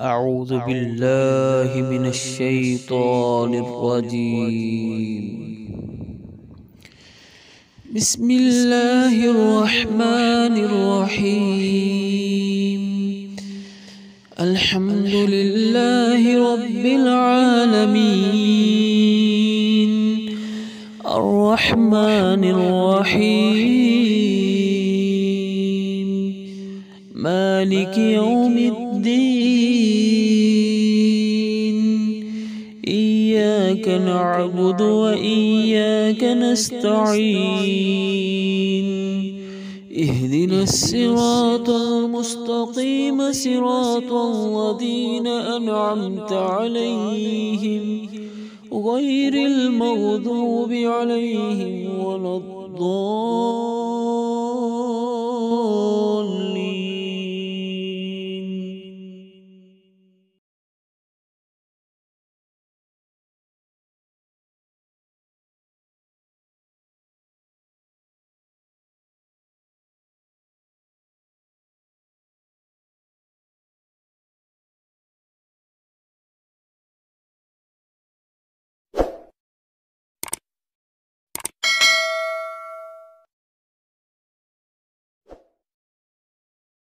أعوذ بالله من الشيطان الرجيم. بسم الله الرحمن الرحيم. الحمد لله رب العالمين الرحمن الرحيم مالك يوم الدين. إياك نعبد وإياك نستعين. اهدنا الصراط المستقيم صراط الذين أنعمت عليهم غير المغضوب عليهم ولا الضالين.